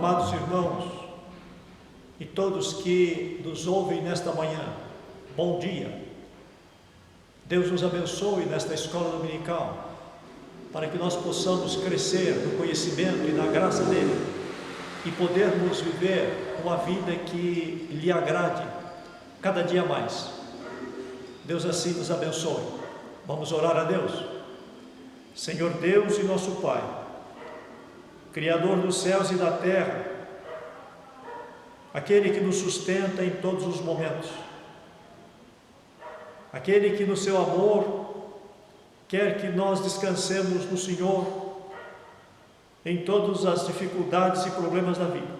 amados irmãos e todos que nos ouvem nesta manhã, bom dia. Deus nos abençoe nesta escola dominical, para que nós possamos crescer no conhecimento e na graça dele e podermos viver uma vida que lhe agrade cada dia mais. Deus assim nos abençoe. Vamos orar a Deus. Senhor Deus e nosso Pai, Criador dos céus e da terra, aquele que nos sustenta em todos os momentos, aquele que no seu amor quer que nós descansemos no Senhor em todas as dificuldades e problemas da vida.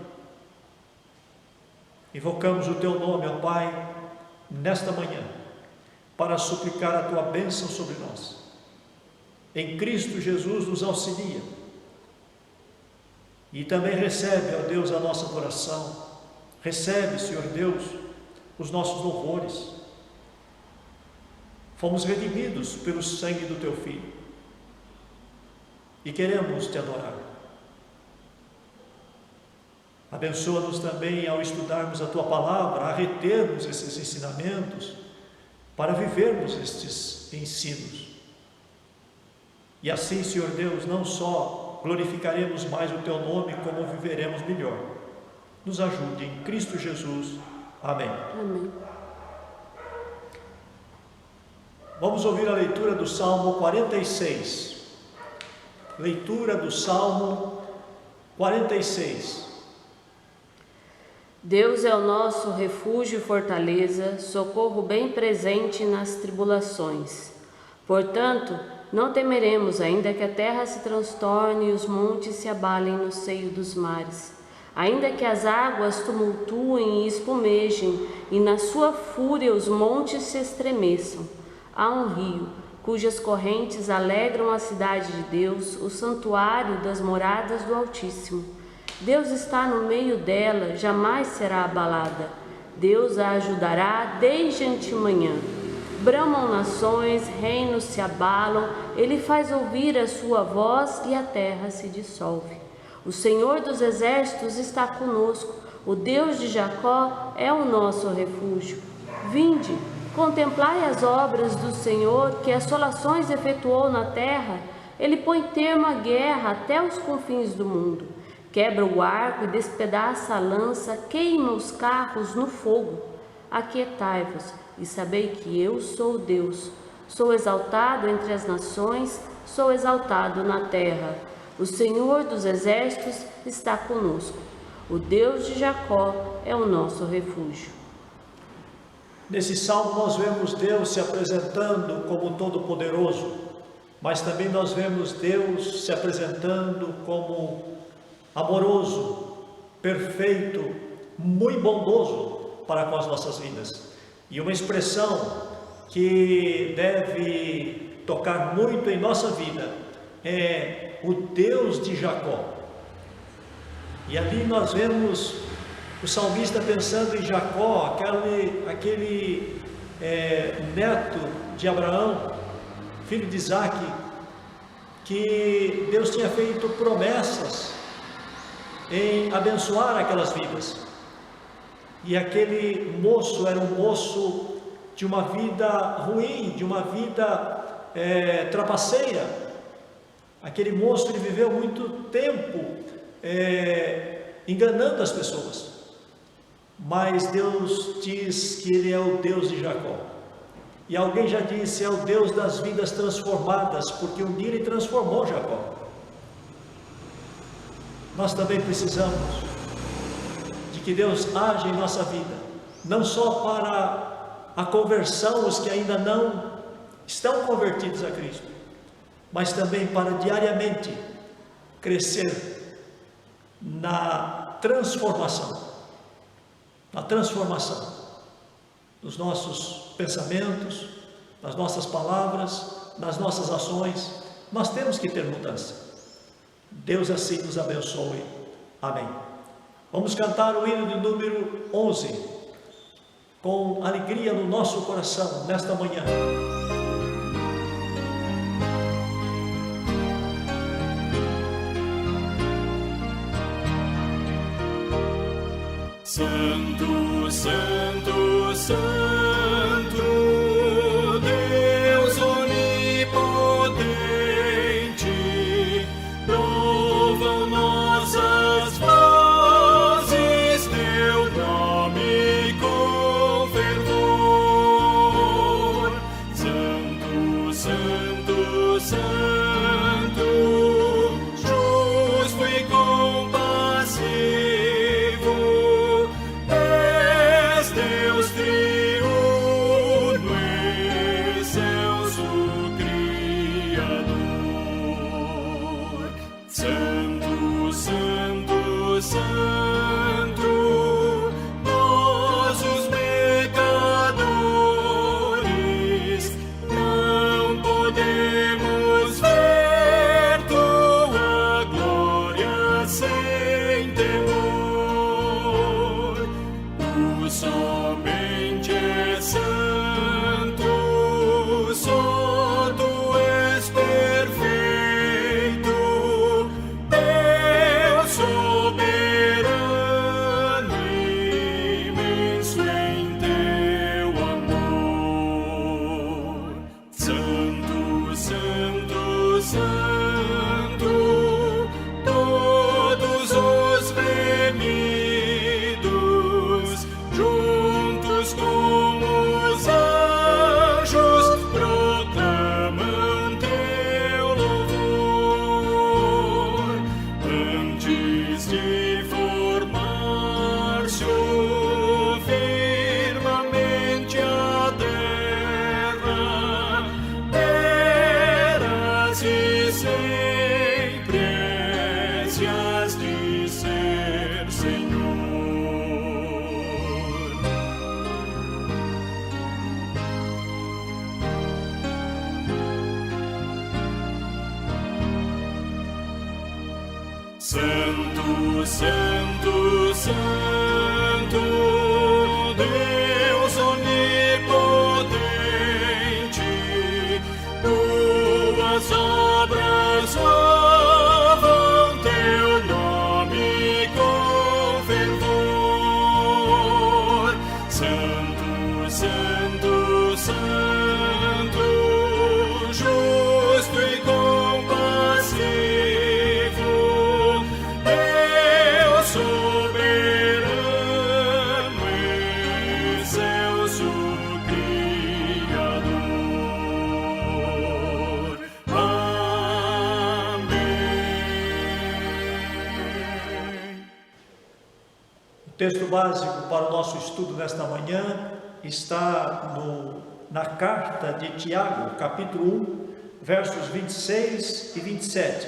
Invocamos o Teu nome, ó Pai, nesta manhã, para suplicar a Tua bênção sobre nós. Em Cristo Jesus nos auxilia e também recebe, ó Deus, a nossa adoração. Recebe, Senhor Deus, os nossos louvores. Fomos redimidos pelo sangue do Teu Filho e queremos Te adorar. Abençoa-nos também ao estudarmos a Tua palavra, a retermos esses ensinamentos, para vivermos estes ensinos. E assim, Senhor Deus, não só glorificaremos mais o Teu nome, como viveremos melhor. Nos ajude em Cristo Jesus. Amém. Amém. Vamos ouvir a leitura do Salmo 46. Leitura do Salmo 46. Deus é o nosso refúgio e fortaleza, socorro bem presente nas tribulações. Portanto, não temeremos, ainda que a terra se transtorne e os montes se abalem no seio dos mares. Ainda que as águas tumultuem e espumejem, e na sua fúria os montes se estremeçam. Há um rio, cujas correntes alegram a cidade de Deus, o santuário das moradas do Altíssimo. Deus está no meio dela, jamais será abalada. Deus a ajudará desde antemanhã. Bramam nações, reinos se abalam, Ele faz ouvir a sua voz e a terra se dissolve. O Senhor dos exércitos está conosco, o Deus de Jacó é o nosso refúgio. Vinde, contemplai as obras do Senhor, que assolações efetuou na terra. Ele põe termo à guerra até os confins do mundo. Quebra o arco e despedaça a lança, queima os carros no fogo. Aquietai-vos e sabei que eu sou Deus. Sou exaltado entre as nações, sou exaltado na terra. O Senhor dos exércitos está conosco. O Deus de Jacó é o nosso refúgio. Nesse salmo nós vemos Deus se apresentando como Todo-Poderoso, mas também nós vemos Deus se apresentando como amoroso, perfeito, muito bondoso para com as nossas vidas. E uma expressão que deve tocar muito em nossa vida é o Deus de Jacó. E ali nós vemos o salmista pensando em Jacó, aquele neto de Abraão, filho de Isaac, que Deus tinha feito promessas em abençoar aquelas vidas. E aquele moço era um moço de uma vida ruim, de uma vida trapaceira. Aquele moço, ele viveu muito tempo enganando as pessoas. Mas Deus diz que Ele é o Deus de Jacó. E alguém já disse, é o Deus das vidas transformadas, porque um dia Ele transformou Jacó. Nós também precisamos de que Deus age em nossa vida, não só para a conversão, os que ainda não estão convertidos a Cristo, mas também para diariamente crescer na transformação dos nossos pensamentos, nas nossas palavras, nas nossas ações. Nós temos que ter mudança. Deus assim nos abençoe. Amém. Vamos cantar o hino de número 11, com alegria no nosso coração, nesta manhã. Santo, Santo, Santo, Deus onipotente, louvam nossas vozes teu nome com fervor. Santo, Santo, Santo, justo e compassivo, és Deus triuno, excelso Criador. Santo, Santo, Santo, nós os pecadores não podemos ver tua glória sem temor. Tu somente és santo, só tu és perfeito, Deus soberano, imenso em teu amor. Santo, Santo, Santo, todos os remidos, juntos com os anjos, proclamam teu louvor. Antes de formar-se o firmamente a terra, eras e sempre és e has de ser, Senhor. Santo, Santo, Santo, Deus onipotente, tuas obras louvam teu nome com fervor. Santo, Santo, Santo, justo e compassivo, Deus soberano, excelso Criador. Amém. O texto básico para o nosso estudo nesta manhã está na carta de Tiago, capítulo 1, versos 26 e 27.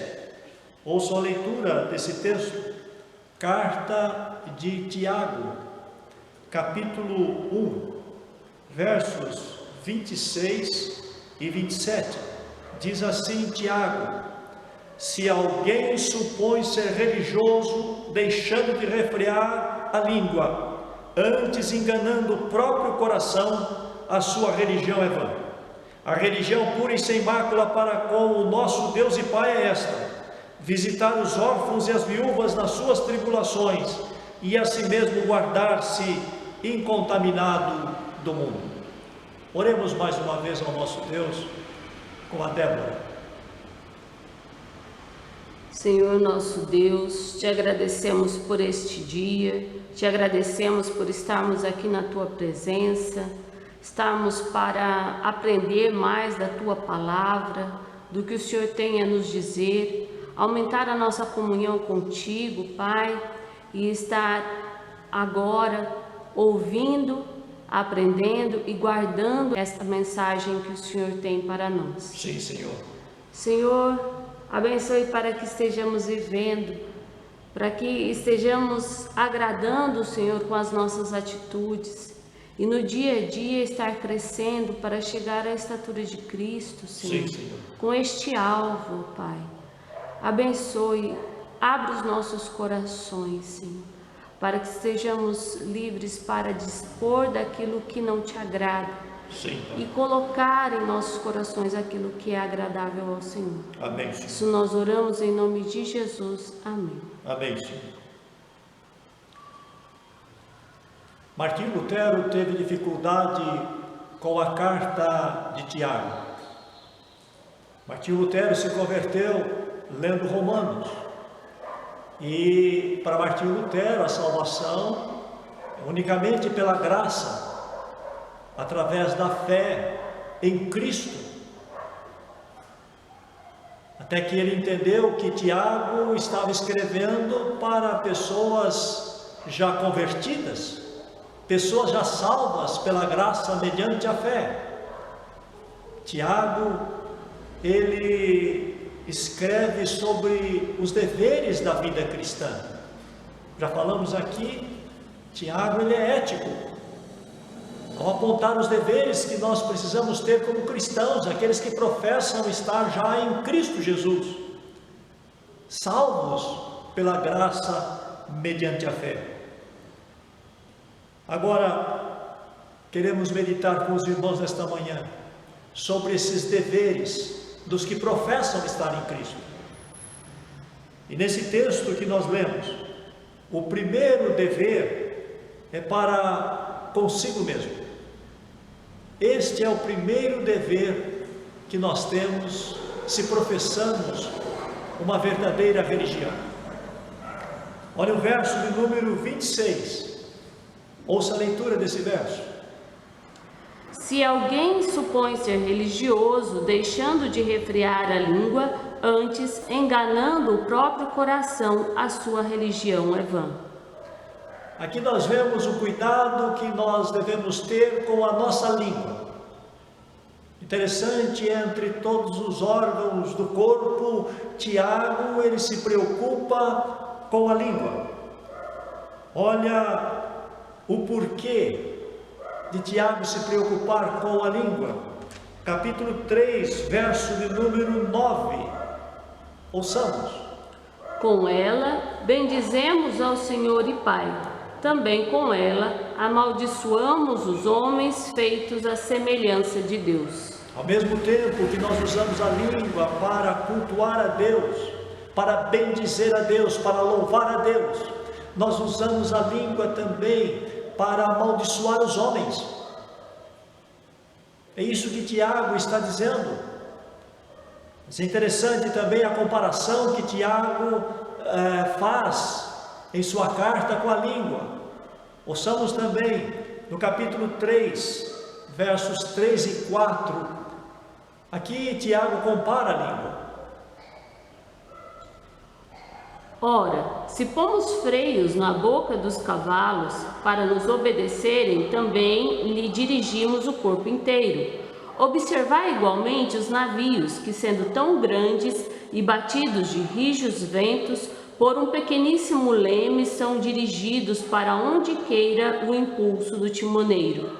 Ouçam a leitura desse texto. Carta de Tiago, capítulo 1, versos 26 e 27. Diz assim Tiago: se alguém supõe ser religioso, deixando de refrear a língua, antes enganando o próprio coração, a sua religião é vã. A religião pura e sem mácula para com o nosso Deus e Pai é esta: visitar os órfãos e as viúvas nas suas tribulações, e a si mesmo guardar-se incontaminado do mundo. Oremos mais uma vez ao nosso Deus com a Débora. Senhor nosso Deus, te agradecemos por este dia, te agradecemos por estarmos aqui na tua presença, estarmos para aprender mais da tua palavra, do que o Senhor tem a nos dizer, aumentar a nossa comunhão contigo, Pai, e estar agora ouvindo, aprendendo e guardando esta mensagem que o Senhor tem para nós. Sim, Senhor. Senhor, abençoe para que estejamos vivendo, para que estejamos agradando o Senhor com as nossas atitudes e no dia a dia estar crescendo para chegar à estatura de Cristo, Senhor. Sim, Senhor. Com este alvo, Pai. Abençoe, abre os nossos corações, Senhor, para que estejamos livres para dispor daquilo que não te agrada. Sim, E colocar em nossos corações aquilo que é agradável ao Senhor. Amém, Senhor. Isso nós oramos em nome de Jesus. Amém. Amém, Senhor. Martinho Lutero teve dificuldade com a carta de Tiago. Martinho Lutero se converteu lendo Romanos. E para Martinho Lutero a salvação é unicamente pela graça, através da fé em Cristo. Até que ele entendeu que Tiago estava escrevendo para pessoas já convertidas, pessoas já salvas pela graça mediante a fé. Tiago, ele escreve sobre os deveres da vida cristã. Já falamos aqui, Tiago ele é ético, ao apontar os deveres que nós precisamos ter como cristãos, aqueles que professam estar já em Cristo Jesus, salvos pela graça mediante a fé. Agora, queremos meditar com os irmãos nesta manhã sobre esses deveres dos que professam estar em Cristo. E nesse texto que nós lemos, o primeiro dever é para consigo mesmo. Este é o primeiro dever que nós temos se professamos uma verdadeira religião. Olha o verso de número 26. Ouça a leitura desse verso. Se alguém supõe ser religioso, deixando de refrear a língua, antes enganando o próprio coração, a sua religião é vã. Aqui nós vemos o cuidado que nós devemos ter com a nossa língua. Interessante, entre todos os órgãos do corpo, Tiago, ele se preocupa com a língua. Olha o porquê de Tiago se preocupar com a língua. Capítulo 3, verso de número 9. Ouçamos. Com ela bendizemos ao Senhor e Pai. Também com ela amaldiçoamos os homens feitos à semelhança de Deus. Ao mesmo tempo que nós usamos a língua para cultuar a Deus, para bendizer a Deus, para louvar a Deus, nós usamos a língua também para amaldiçoar os homens. É isso que Tiago está dizendo. Mas é interessante também a comparação que Tiago faz em sua carta com a língua. Ouçamos também no capítulo 3, versos 3 e 4. Aqui Tiago compara a língua. Ora, se pomos freios na boca dos cavalos para nos obedecerem, também lhe dirigimos o corpo inteiro. Observai igualmente os navios, que sendo tão grandes e batidos de rijos ventos, por um pequeníssimo leme são dirigidos para onde queira o impulso do timoneiro.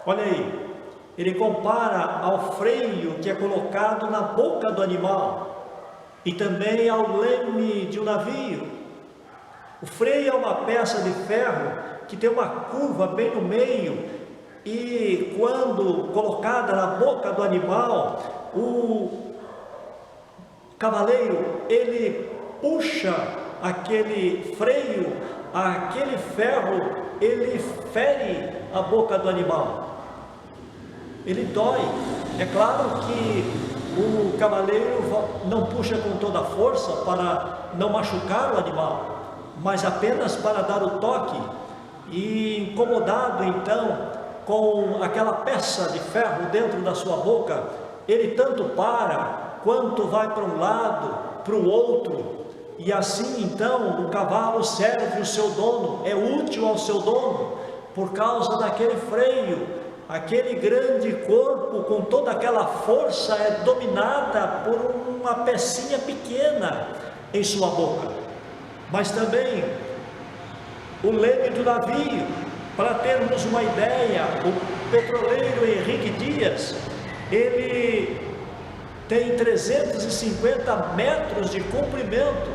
Olha aí, ele compara ao freio que é colocado na boca do animal e também ao leme de um navio. O freio é uma peça de ferro que tem uma curva bem no meio e quando colocada na boca do animal, o cavaleiro ele puxa aquele freio, aquele ferro, ele fere a boca do animal. Ele dói. É claro que o cavaleiro não puxa com toda a força para não machucar o animal, mas apenas para dar o toque. E incomodado então com aquela peça de ferro dentro da sua boca, ele tanto para quanto vai para um lado, para o outro. E assim então o cavalo serve o seu dono, é útil ao seu dono, por causa daquele freio. Aquele grande corpo com toda aquela força é dominada por uma pecinha pequena em sua boca. Mas também o leme do navio, para termos uma ideia, o petroleiro Henrique Dias, ele tem 350 metros de comprimento,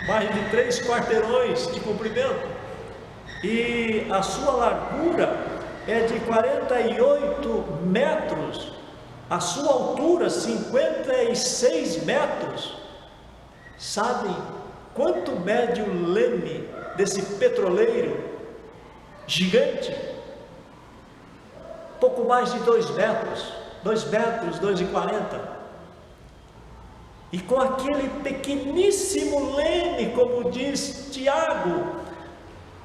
mais de 3 quarteirões de comprimento, e a sua largura é de 48 metros, a sua altura 56 metros. Sabem quanto mede o leme desse petroleiro? gigante, pouco mais de 2 metros, 2,40 m. E com aquele pequeníssimo leme, como diz Tiago,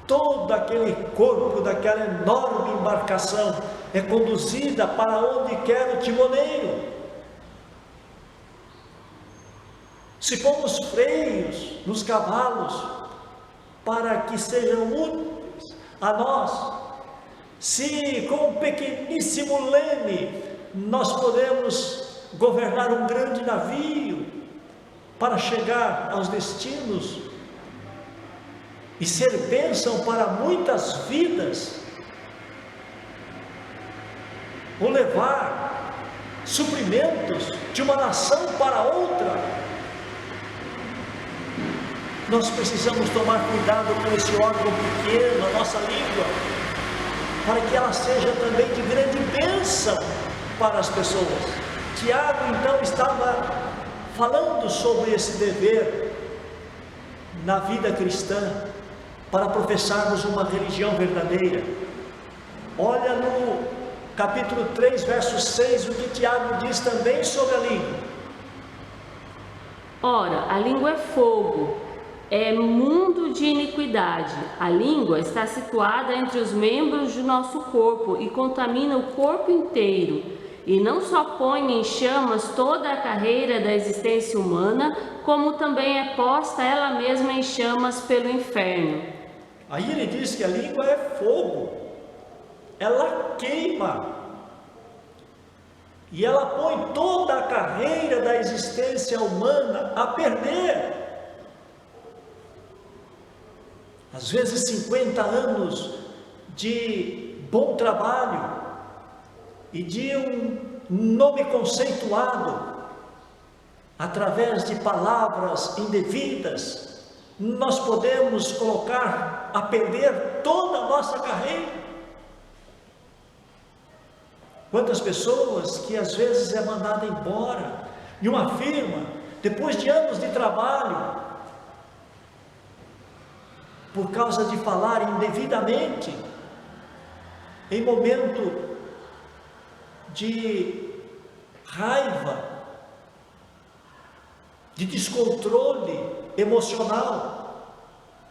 todo aquele corpo daquela enorme embarcação é conduzida para onde quer o timoneiro. Se pomos freios nos cavalos para que sejam úteis a nós, se com um pequeníssimo leme nós podemos governar um grande navio para chegar aos destinos e ser bênção para muitas vidas, ou levar suprimentos de uma nação para outra, nós precisamos tomar cuidado com esse órgão pequeno, a nossa língua, para que ela seja também de grande bênção para as pessoas. Tiago então estava falando sobre esse dever na vida cristã, para professarmos uma religião verdadeira. Olha no capítulo 3, verso 6, o que Tiago diz também sobre a língua. Ora, a língua é fogo, é mundo de iniquidade. A língua está situada entre os membros do nosso corpo e contamina o corpo inteiro. E não só põe em chamas toda a carreira da existência humana, como também é posta ela mesma em chamas pelo inferno. Aí ele diz que a língua é fogo, ela queima, e ela põe toda a carreira da existência humana a perder. Às vezes 50 anos de bom trabalho e de um nome conceituado, através de palavras indevidas, nós podemos colocar a perder toda a nossa carreira. Quantas pessoas que às vezes é mandada embora de uma firma, depois de anos de trabalho, por causa de falar indevidamente, em momento de raiva, de descontrole emocional.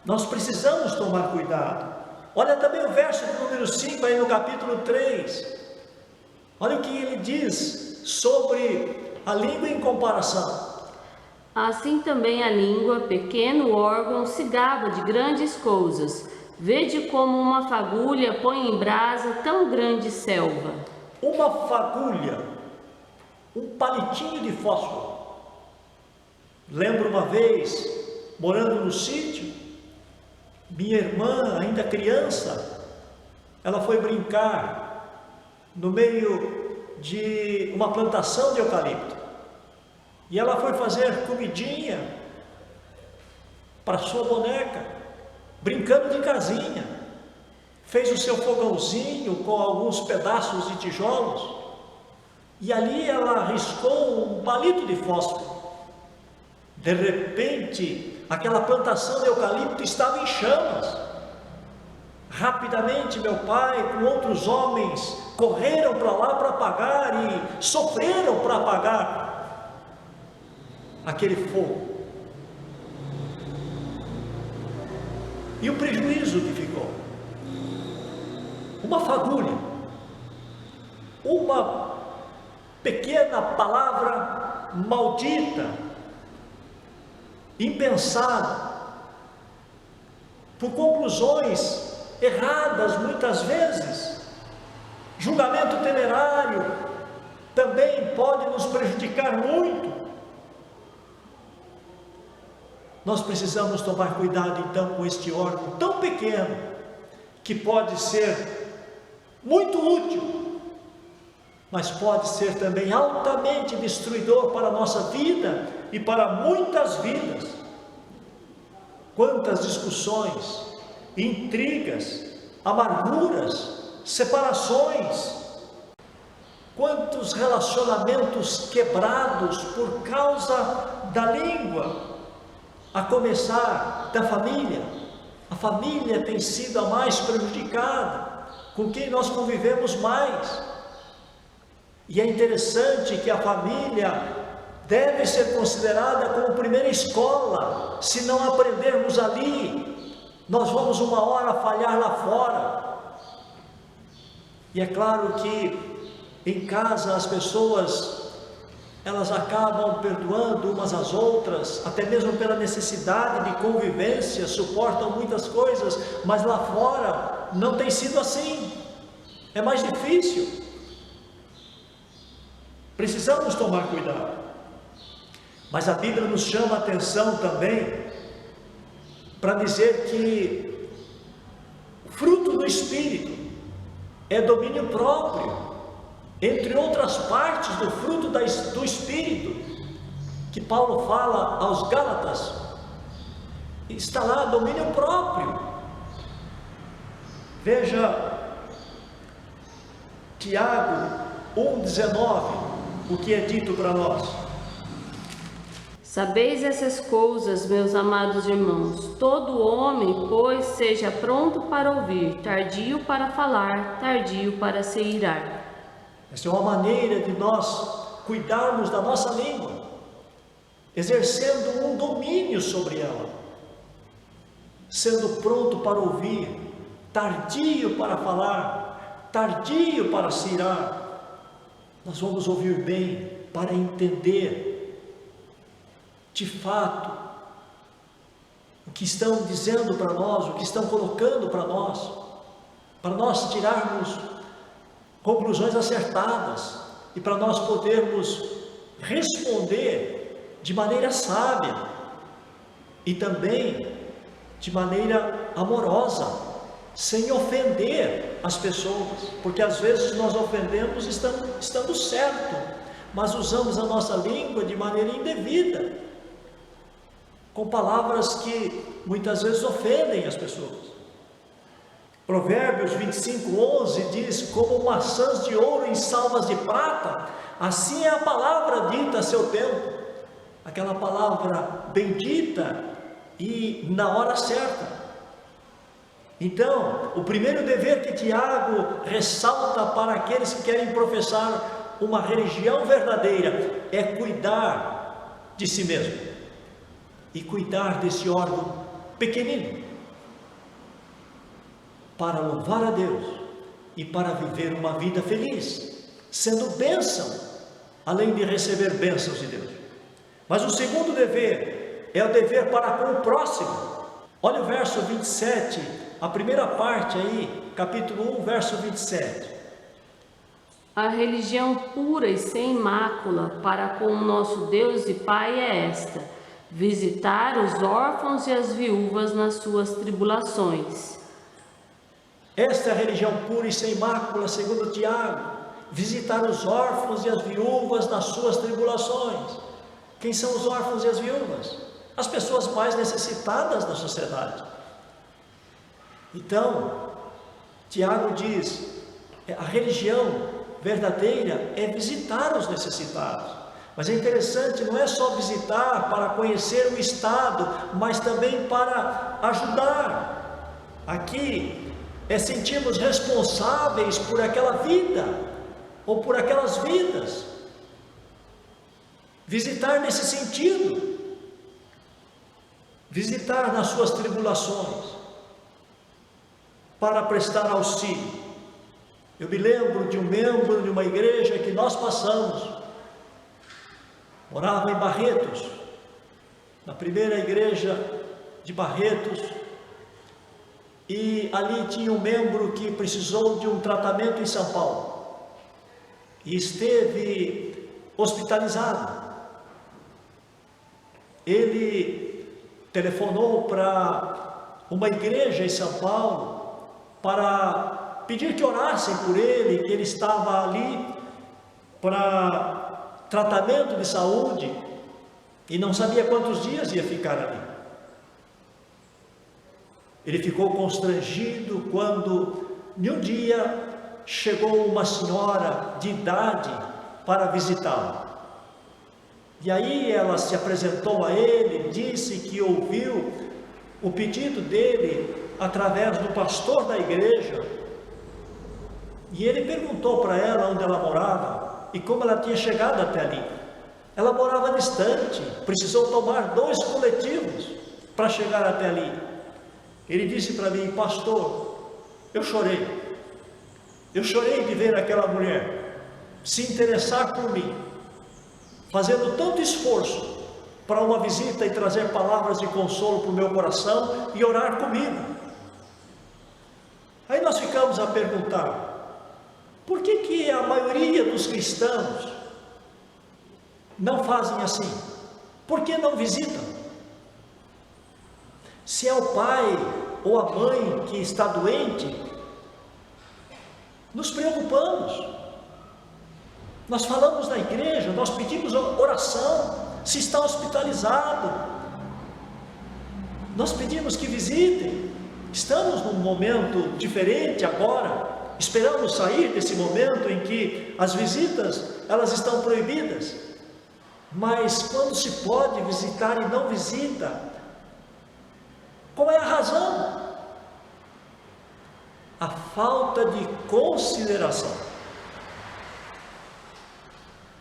Nós precisamos tomar cuidado. Olha também o verso número 5 aí no capítulo 3. Olha o que ele diz sobre a língua em comparação. Assim também a língua, pequeno órgão, se gaba de grandes coisas. Vede como uma fagulha põe em brasa tão grande selva. Uma fagulha, um palitinho de fósforo. Lembro uma vez, morando no sítio, minha irmã, ainda criança, ela foi brincar no meio de uma plantação de eucalipto. E ela foi fazer comidinha para sua boneca, brincando de casinha. Fez o seu fogãozinho com alguns pedaços de tijolos, e ali ela riscou um palito de fósforo. De repente, aquela plantação de eucalipto estava em chamas. Rapidamente, meu pai, com outros homens, correram para lá para apagar e sofreram para apagar aquele fogo. E o prejuízo que ficou? Uma fagulha, uma pequena palavra maldita, impensada, por conclusões erradas muitas vezes. Julgamento temerário também pode nos prejudicar muito. Nós precisamos tomar cuidado então com este órgão tão pequeno, que pode ser muito útil, mas pode ser também altamente destruidor para a nossa vida e para muitas vidas. Quantas discussões, intrigas, amarguras, separações, quantos relacionamentos quebrados por causa da língua, a começar da família, A família tem sido a mais prejudicada, com quem nós convivemos mais. E é interessante que a família deve ser considerada como primeira escola. Se não aprendermos ali, nós vamos uma hora falhar lá fora. E é claro que em casa as pessoas, elas acabam perdoando umas às outras, até mesmo pela necessidade de convivência, suportam muitas coisas, mas lá fora não tem sido assim, é mais difícil. Precisamos tomar cuidado. Mas a Bíblia nos chama a atenção também para dizer que o fruto do Espírito é domínio próprio. Entre outras partes do fruto do Espírito, que Paulo fala aos Gálatas, está lá domínio próprio. Veja Tiago 1,19, o que é dito para nós. Sabeis essas coisas, meus amados irmãos, todo homem, pois, seja pronto para ouvir, tardio para falar, tardio para se irar. Essa é uma maneira de nós cuidarmos da nossa língua, exercendo um domínio sobre ela, sendo pronto para ouvir, tardio para falar, tardio para se irar. Nós vamos ouvir bem para entender de fato o que estão dizendo para nós, o que estão colocando para nós tirarmos conclusões acertadas e para nós podermos responder de maneira sábia e também de maneira amorosa, sem ofender as pessoas, porque às vezes nós ofendemos estando certo, mas usamos a nossa língua de maneira indevida, com palavras que muitas vezes ofendem as pessoas. Provérbios 25:11 diz: como maçãs de ouro em salvas de prata, assim é a palavra dita a seu tempo, aquela palavra bendita e na hora certa. Então, o primeiro dever que Tiago ressalta para aqueles que querem professar uma religião verdadeira é cuidar de si mesmo e cuidar desse órgão pequenino, para louvar a Deus e para viver uma vida feliz, sendo bênção, além de receber bênçãos de Deus. Mas o segundo dever é o dever para com o próximo. Olha o verso 27, a primeira parte aí, capítulo 1, verso 27. A religião pura e sem mácula para com o nosso Deus e Pai é esta: visitar os órfãos e as viúvas nas suas tribulações. Esta é a religião pura e sem mácula, segundo Tiago: visitar os órfãos e as viúvas nas suas tribulações. Quem são os órfãos e as viúvas? As pessoas mais necessitadas da sociedade. Então, Tiago diz: a religião verdadeira é visitar os necessitados. Mas é interessante, não é só visitar para conhecer o estado, mas também para ajudar. Aqui é sentirmos responsáveis por aquela vida, ou por aquelas vidas. Visitar nesse sentido. Visitar nas suas tribulações, para prestar auxílio. Eu me lembro de um membro de uma igreja que nós passamos, morava em Barretos, na primeira igreja de Barretos, e ali tinha um membro que precisou de um tratamento em São Paulo, e esteve hospitalizado. Ele telefonou para uma igreja em São Paulo, para pedir que orassem por ele, que ele estava ali para tratamento de saúde e não sabia quantos dias ia ficar ali. Ele ficou constrangido quando, em um dia, chegou uma senhora de idade para visitá-lo. E aí ela se apresentou a ele, disse que ouviu o pedido dele através do pastor da igreja, e ele perguntou para ela onde ela morava e como ela tinha chegado até ali. Ela morava distante, precisou tomar 2 coletivos para chegar até ali. Ele disse para mim: pastor, eu chorei de ver aquela mulher se interessar por mim, fazendo tanto esforço para uma visita e trazer palavras de consolo para o meu coração e orar comigo. Aí nós ficamos a perguntar: por que a maioria dos cristãos não fazem assim? Por que não visitam? Se é o pai ou a mãe que está doente, nos preocupamos, nós falamos na igreja, nós pedimos oração. Se está hospitalizado, nós pedimos que visitem. Estamos num momento diferente agora, esperamos sair desse momento em que as visitas, elas estão proibidas. Mas quando se pode visitar e não visita, qual é a razão? A falta de consideração.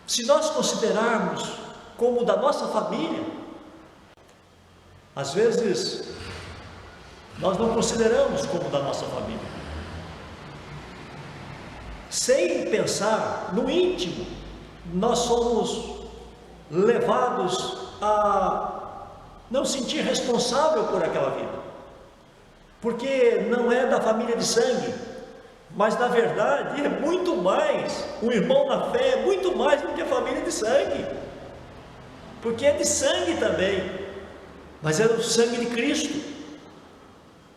Se nós considerarmos como da nossa família, às vezes nós não consideramos como da nossa família. Sem pensar no íntimo, nós somos levados a não sentir responsável por aquela vida, porque não é da família de sangue, mas na verdade é muito mais, um irmão na fé é muito mais do que a família de sangue, porque é de sangue também, mas é do sangue de Cristo.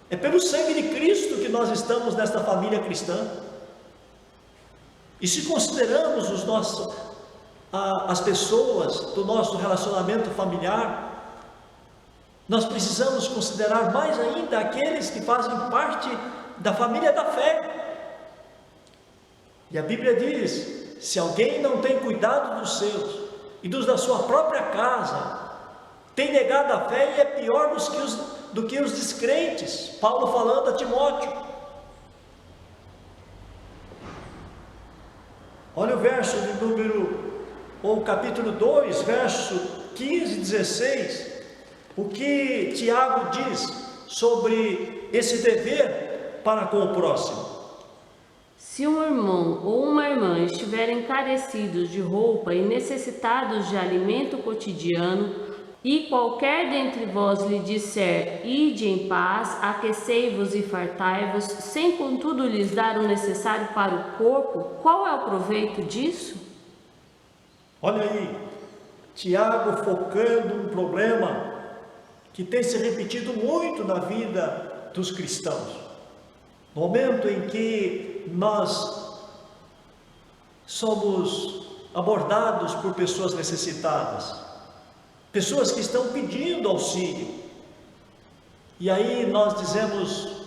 É pelo sangue de Cristo que nós estamos nesta família cristã. E se consideramos as pessoas do nosso relacionamento familiar, nós precisamos considerar mais ainda aqueles que fazem parte da família da fé. E a Bíblia diz: se alguém não tem cuidado dos seus e dos da sua própria casa, tem negado a fé e é pior do que os descrentes. Paulo falando a Timóteo. Olha o verso de ou capítulo 2, verso 15 e 16, o que Tiago diz sobre esse dever para com o próximo. Se um irmão ou uma irmã estiverem carecidos de roupa e necessitados de alimento cotidiano, e qualquer dentre vós lhe disser: ide em paz, aquecei-vos e fartai-vos, sem contudo lhes dar o necessário para o corpo, qual é o proveito disso? Olha aí, Tiago focando um problema que tem se repetido muito na vida dos cristãos. No momento em que nós somos abordados por pessoas necessitadas, pessoas que estão pedindo auxílio, e aí nós dizemos: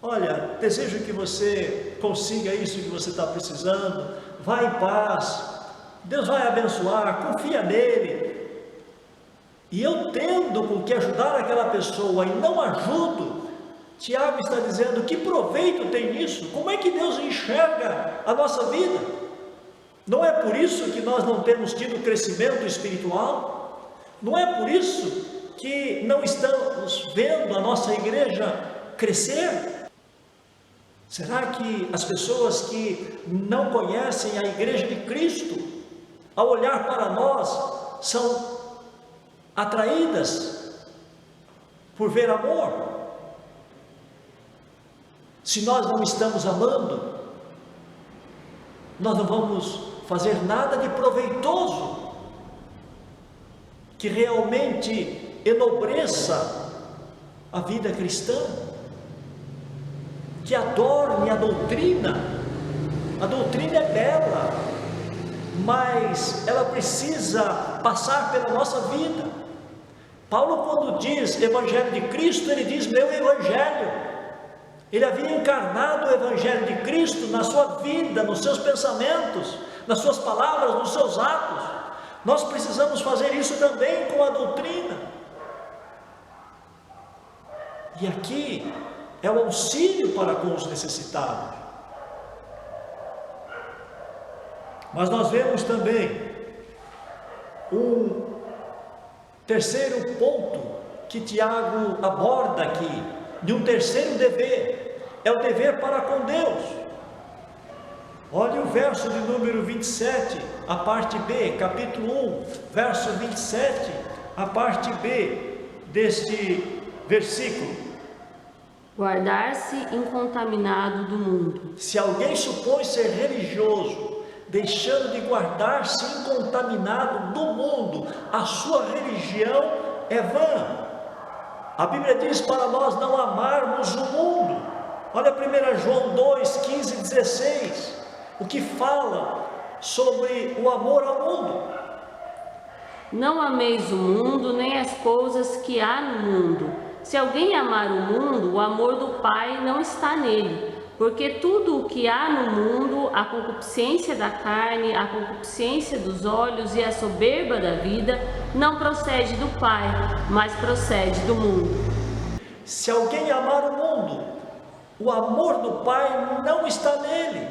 olha, desejo que você consiga isso que você está precisando, vá em paz, Deus vai abençoar, confia nele. E eu tendo com que ajudar aquela pessoa e não ajudo, Tiago está dizendo: que proveito tem nisso? Como é que Deus enxerga a nossa vida? Não é por isso que nós não temos tido crescimento espiritual? Não é por isso que não estamos vendo a nossa igreja crescer? Será que as pessoas que não conhecem a igreja de Cristo, ao olhar para nós, são atraídas por ver amor? Se nós não estamos amando, nós não vamos fazer nada de proveitoso que realmente enobreça a vida cristã, que adorne a doutrina. A doutrina é bela, mas ela precisa passar pela nossa vida. Paulo, quando diz Evangelho de Cristo, ele diz meu Evangelho. Ele havia encarnado o Evangelho de Cristo na sua vida, nos seus pensamentos, nas suas palavras, nos seus atos. Nós precisamos fazer isso também com a doutrina. E aqui é o auxílio para com os necessitados. Mas nós vemos também um terceiro ponto que Tiago aborda aqui, de um terceiro dever, é o dever para com Deus. Olhe o verso de número 27, a parte B, capítulo 1, verso 27, a parte B deste versículo. Guardar-se incontaminado do mundo. Se alguém supõe ser religioso, deixando de guardar-se incontaminado do mundo, a sua religião é vã. A Bíblia diz para nós não amarmos o mundo. Olha 1 João 2, 15 e 16, o que fala sobre o amor ao mundo. Não ameis o mundo, nem as coisas que há no mundo. Se alguém amar o mundo, o amor do Pai não está nele. Porque tudo o que há no mundo, a concupiscência da carne, a concupiscência dos olhos e a soberba da vida, não procede do Pai, mas procede do mundo. Se alguém amar o mundo, o amor do Pai não está nele.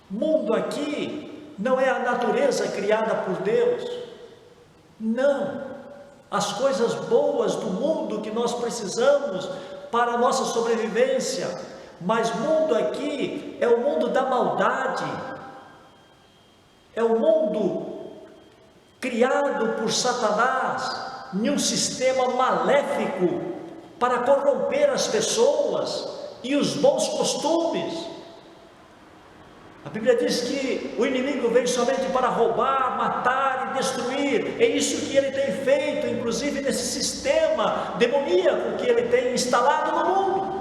Mundo aqui não é a natureza criada por Deus. Não. As coisas boas do mundo que nós precisamos para a nossa sobrevivência. Mas mundo aqui é o mundo da maldade, é o mundo criado por Satanás em um sistema maléfico para corromper as pessoas e os bons costumes. A Bíblia diz que o inimigo veio somente para roubar, matar e destruir. É isso que ele tem feito, inclusive nesse sistema demoníaco que ele tem instalado no mundo.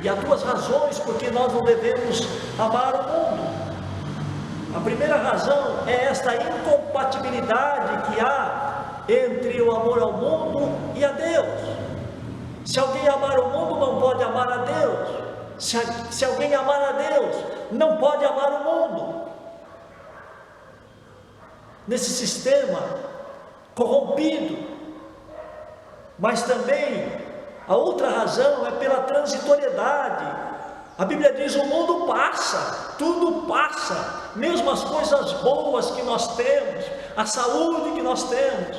E há duas razões por que nós não devemos amar o mundo. A primeira razão é esta incompatibilidade que há entre o amor ao mundo e a Deus. Se alguém amar o mundo, não pode amar a Deus. Se alguém amar a Deus, não pode amar o mundo. Nesse sistema corrompido. Mas também a outra razão é pela transitoriedade. A Bíblia diz: o mundo passa, tudo passa, mesmo as coisas boas que nós temos, a saúde que nós temos.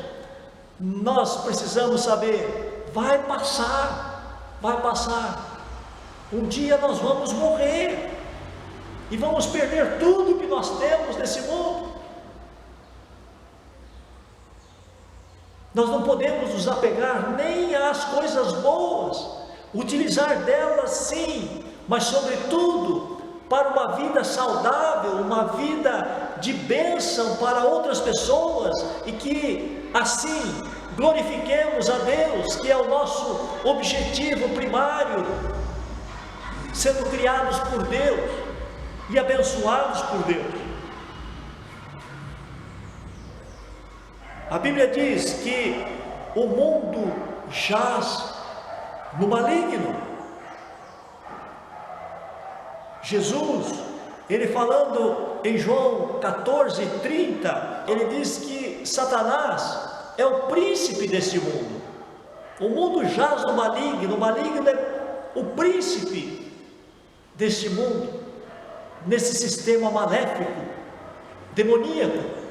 Nós precisamos saber, vai passar, vai passar. Um dia nós vamos morrer e vamos perder tudo que nós temos nesse mundo. Nós não podemos nos apegar nem às coisas boas, utilizar delas sim, mas sobretudo para uma vida saudável, uma vida de bênção para outras pessoas, e que assim glorifiquemos a Deus, que é o nosso objetivo primário, sendo criados por Deus e abençoados por Deus. A Bíblia diz que o mundo jaz no maligno. Jesus, ele falando em João 14:30, ele diz que Satanás é o príncipe desse mundo. O mundo jaz no maligno, o maligno é o príncipe deste mundo, nesse sistema maléfico, demoníaco,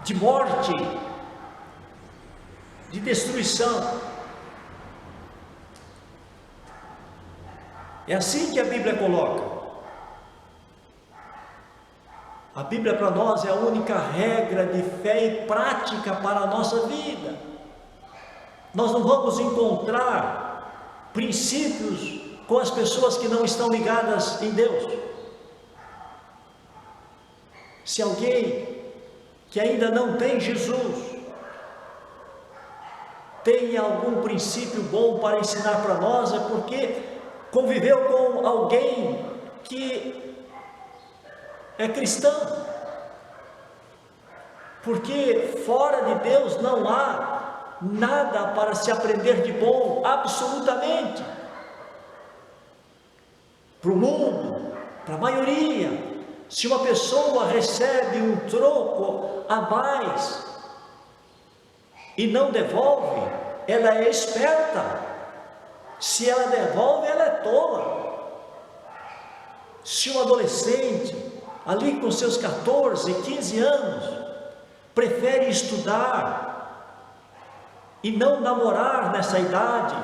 de morte, de destruição. É assim que a Bíblia coloca. A Bíblia para nós é a única regra de fé e prática para a nossa vida. Nós não vamos encontrar princípios com as pessoas que não estão ligadas em Deus. Se alguém que ainda não tem Jesus tem algum princípio bom para ensinar para nós, é porque conviveu com alguém que é cristão. Porque fora de Deus não há nada para se aprender de bom, absolutamente. Para o mundo, para a maioria, se uma pessoa recebe um troco a mais e não devolve, ela é esperta. Se ela devolve, ela é tola. Se um adolescente, ali com seus 14, 15 anos, prefere estudar e não namorar nessa idade,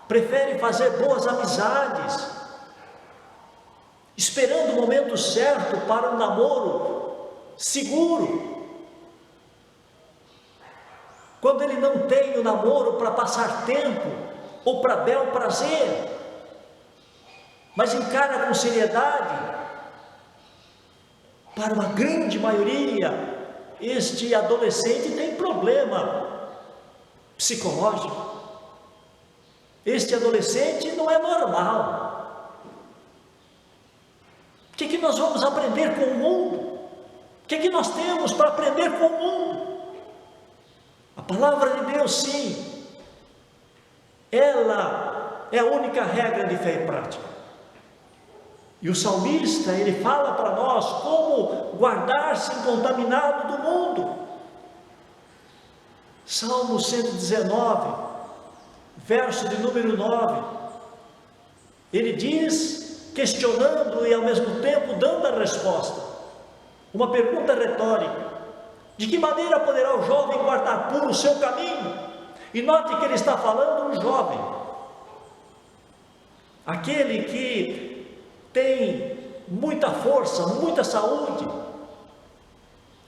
prefere fazer boas amizades, esperando o momento certo para um namoro seguro, quando ele não tem o namoro para passar tempo ou para bel prazer, mas encara com seriedade, para uma grande maioria, este adolescente tem problema psicológico. Este adolescente não é normal. O que nós vamos aprender com o mundo? O que nós temos para aprender com o mundo? A palavra de Deus, sim, ela é a única regra de fé e prática. E o salmista, ele fala para nós como guardar-se incontaminado do mundo. Salmo 119, verso de número 9, ele diz, questionando e ao mesmo tempo dando a resposta, uma pergunta retórica: de que maneira poderá o jovem guardar puro o seu caminho? E note que ele está falando um jovem, aquele que tem muita força, muita saúde,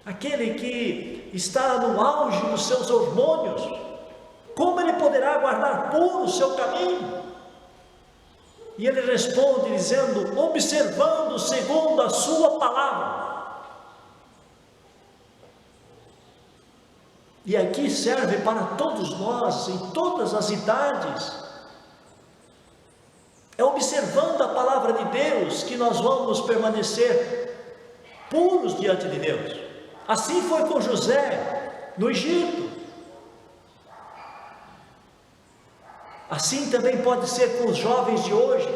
aquele que está no auge dos seus hormônios. Como ele poderá guardar puro o seu caminho? E ele responde dizendo: observando segundo a sua palavra. E aqui serve para todos nós, em todas as idades. É observando a palavra de Deus que nós vamos permanecer puros diante de Deus. Assim foi com José no Egito. Assim também pode ser com os jovens de hoje,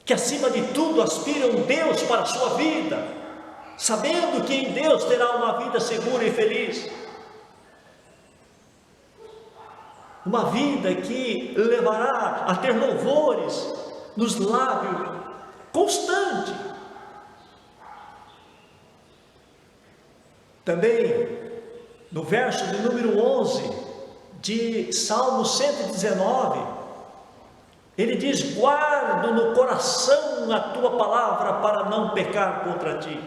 que acima de tudo aspiram Deus para a sua vida, sabendo que em Deus terá uma vida segura e feliz. Uma vida que levará a ter louvores nos lábios constante. Também no verso de número 11 de Salmo 119, ele diz: guardo no coração a tua palavra para não pecar contra ti.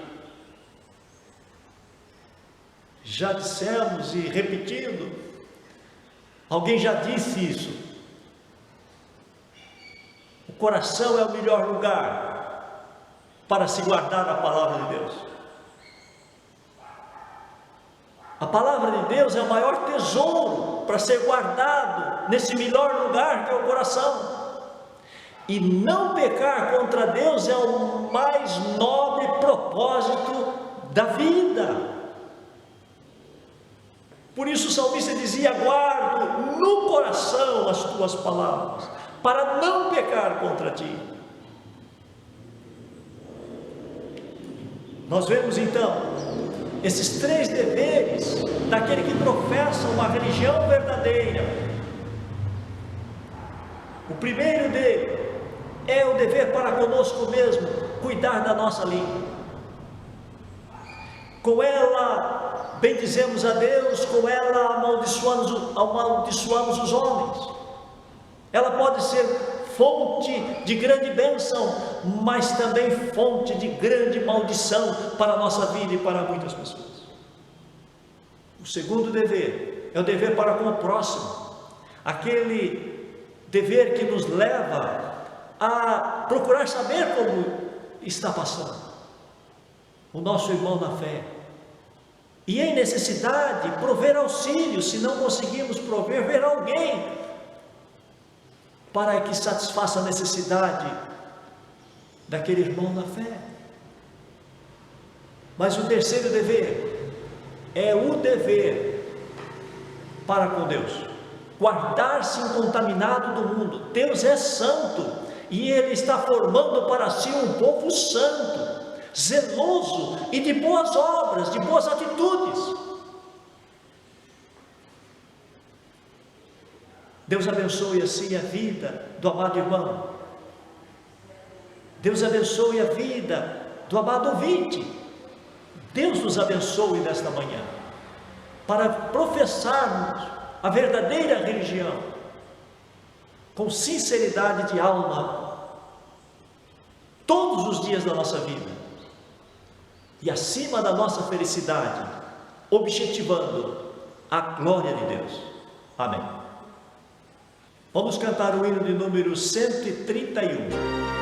Já dissemos e repetindo, alguém já disse isso: o coração é o melhor lugar para se guardar a palavra de Deus. A palavra de Deus é o maior tesouro para ser guardado nesse melhor lugar que é o coração. E não pecar contra Deus é o mais nobre propósito da vida. Por isso o salmista dizia: guardo no coração as tuas palavras, para não pecar contra ti. Nós vemos então esses 3 deveres daquele que professa uma religião verdadeira. O primeiro dele é o dever para conosco mesmo, cuidar da nossa língua. Com ela bendizemos a Deus, com ela amaldiçoamos os homens. Ela pode ser fonte de grande bênção, mas também fonte de grande maldição para a nossa vida e para muitas pessoas. O segundo dever é o dever para com o próximo, aquele dever que nos leva a procurar saber como está passando o nosso irmão na fé, e em necessidade prover auxílio. Se não conseguimos prover, ver alguém para que satisfaça a necessidade daquele irmão na fé. Mas o terceiro dever é o dever para com Deus, guardar-se incontaminado do mundo. Deus é santo e Ele está formando para si um povo santo, zeloso e de boas obras, de boas atitudes. Deus abençoe assim a vida do amado irmão. Deus abençoe a vida do amado ouvinte. Deus nos abençoe nesta manhã, para professarmos a verdadeira religião, com sinceridade de alma, todos os dias da nossa vida, e acima da nossa felicidade, objetivando a glória de Deus. Amém. Vamos cantar o hino de número 131.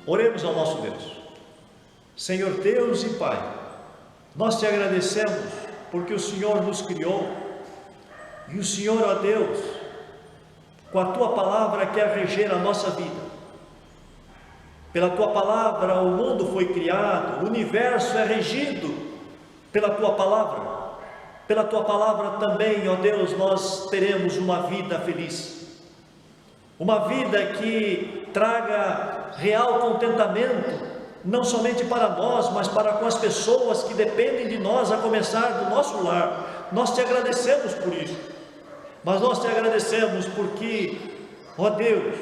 Oremos ao nosso Deus. Senhor Deus e Pai, nós te agradecemos porque o Senhor nos criou e o Senhor, ó Deus, com a tua palavra quer reger a nossa vida. Pela tua palavra o mundo foi criado, o universo é regido pela tua palavra. Pela tua palavra também, ó Deus, nós teremos uma vida feliz. Uma vida que traga real contentamento, não somente para nós, mas para com as pessoas que dependem de nós, a começar do nosso lar. Nós te agradecemos por isso, mas nós te agradecemos porque, ó Deus,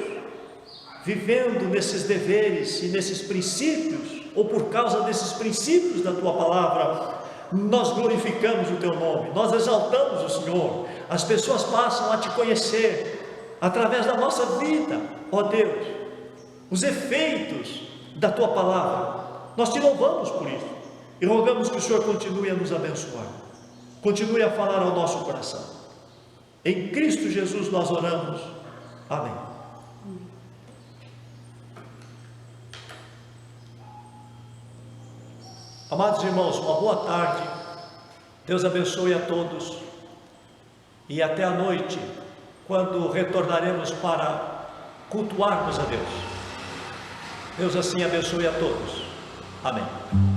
vivendo nesses deveres e nesses princípios, ou por causa desses princípios da tua palavra, nós glorificamos o teu nome, nós exaltamos o Senhor. As pessoas passam a te conhecer através da nossa vida, ó Deus, os efeitos da tua palavra. Nós te louvamos por isso e rogamos que o Senhor continue a nos abençoar, continue a falar ao nosso coração. Em Cristo Jesus nós oramos. Amém. Amados irmãos, uma boa tarde. Deus abençoe a todos e até a noite, quando retornaremos para cultuarmos a Deus. Deus assim abençoe a todos. Amém.